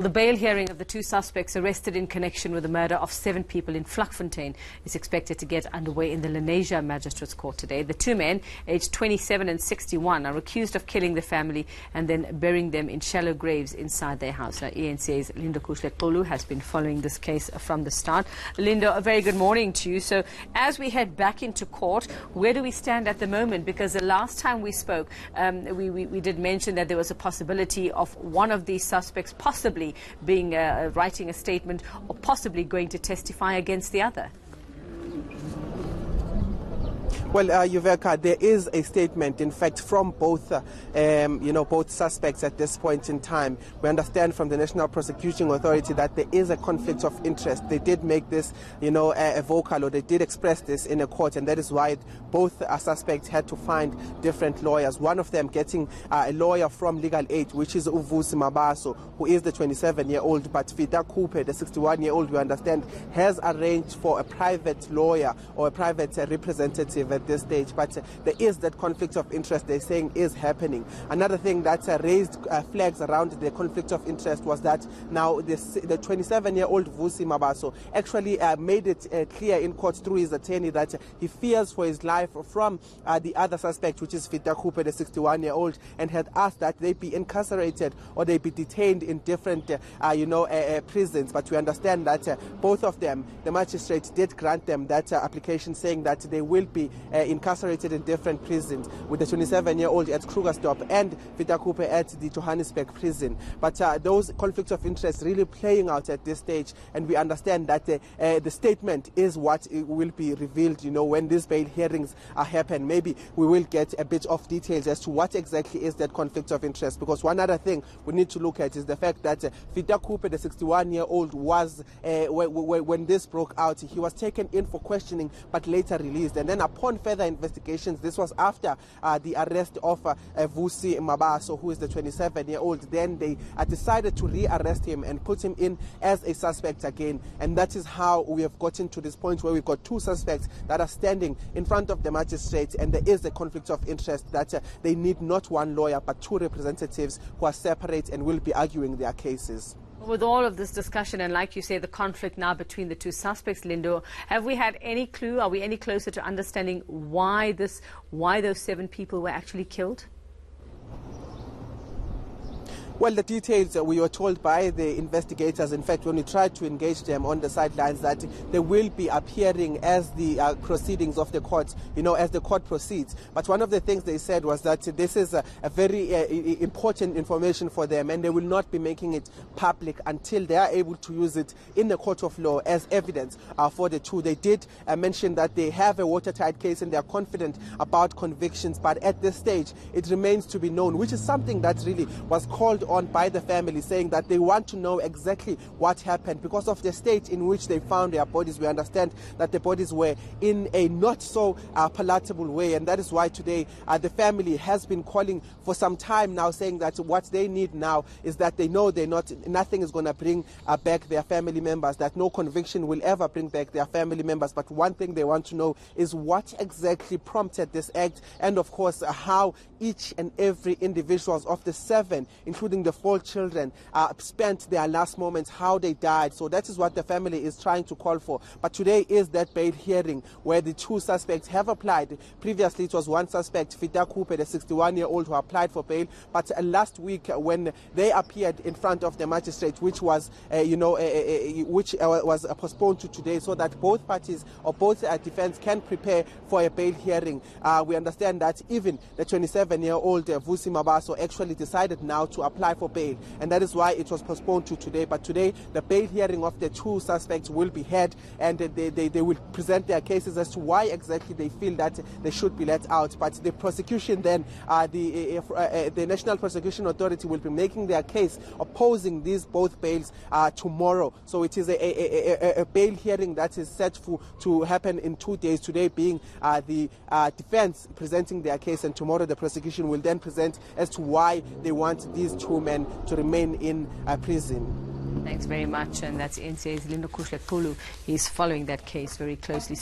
The bail hearing of the two suspects arrested in connection with the murder of 7 people in Vlakfontein is expected to get underway in the Lenasia Magistrate's Court today. The two men, aged 27 and 61, are accused of killing the family and then burying them in shallow graves inside their house. Now, ENCA's Lenasia has been following this case from the start. Linda, a very good morning to you. So, as we head back into court, where do we stand at the moment? Because the last time we spoke, we did mention that there was a possibility of one of these suspects possibly being writing a statement or possibly going to testify against the other. Well, Yuveka, there is a statement, in fact, from both, both suspects at this point in time. We understand from the National Prosecuting Authority that there is a conflict of interest. They did make this, vocal, or they did express this in a court, and that is why both suspects had to find different lawyers. One of them getting a lawyer from Legal Aid, which is Vusi Mabaso, who is the 27-year-old, but Fita Kupe, the 61-year-old, we understand, has arranged for a private lawyer or a private representative at this stage, but there is that conflict of interest they're saying is happening. Another thing that raised flags around the conflict of interest was that now the 27-year-old Vusi Mabaso actually made it clear in court through his attorney that he fears for his life from the other suspect, which is Fita Kupe, the 61-year-old, and had asked that they be incarcerated or they be detained in different prisons. But we understand that both of them, the magistrate did grant them that application, saying that they will be incarcerated in different prisons, with the 27-year-old at Krugersdorp and Fita Kupe at the Johannesburg prison. But those conflicts of interest really playing out at this stage, and we understand that the statement is what will be revealed, when these bail hearings happen. Maybe we will get a bit of details as to what exactly is that conflict of interest, because one other thing we need to look at is the fact that Fita Kupe, the 61-year-old, was, when this broke out, he was taken in for questioning but later released, and then upon further investigations, this was after the arrest of Vusi Mabaso, who is the 27-year-old. Then they decided to re-arrest him and put him in as a suspect again. And that is how we have gotten to this point where we've got two suspects that are standing in front of the magistrate, and there is a conflict of interest that they need not one lawyer but two representatives who are separate and will be arguing their cases. With all of this discussion and, like you say, the conflict now between the two suspects, Lindo, have we had any clue? Are we any closer to understanding why those 7 people were actually killed? Well, the details we were told by the investigators, in fact, when we tried to engage them on the sidelines, that they will be appearing as the proceedings of the court, as the court proceeds. But one of the things they said was that this is a very important information for them, and they will not be making it public until they are able to use it in the court of law as evidence for the two. They did mention that they have a watertight case and they are confident about convictions, but at this stage it remains to be known, which is something that really was called on by the family, saying that they want to know exactly what happened because of the state in which they found their bodies. We understand that the bodies were in a not so palatable way, and that is why today the family has been calling for some time now, saying that what they need now is that they know nothing is going to bring back their family members, that no conviction will ever bring back their family members. But one thing they want to know is what exactly prompted this act, and of course how each and every individuals of the 7, including the 4 children, spent their last moments, how they died. So that is what the family is trying to call for. But today is that bail hearing where the 2 suspects have applied. Previously it was one suspect, Fita Kupe, the 61-year-old, who applied for bail. But last week when they appeared in front of the magistrate, which was was postponed to today, so that both parties or both defense can prepare for a bail hearing. We understand that even the 27-year-old Vusi Mabaso actually decided now to apply for bail, and that is why it was postponed to today. But today the bail hearing of the 2 suspects will be held, and they will present their cases as to why exactly they feel that they should be let out. But the prosecution then, the National Prosecution Authority, will be making their case opposing these both bails tomorrow. So it is a bail hearing that is set to happen in 2 days, today being the defense presenting their case, and tomorrow the prosecution will then present as to why they want these 2 men to remain in prison. Thanks very much. And that's NCA's Lenasia Magistrate. He's following that case very closely.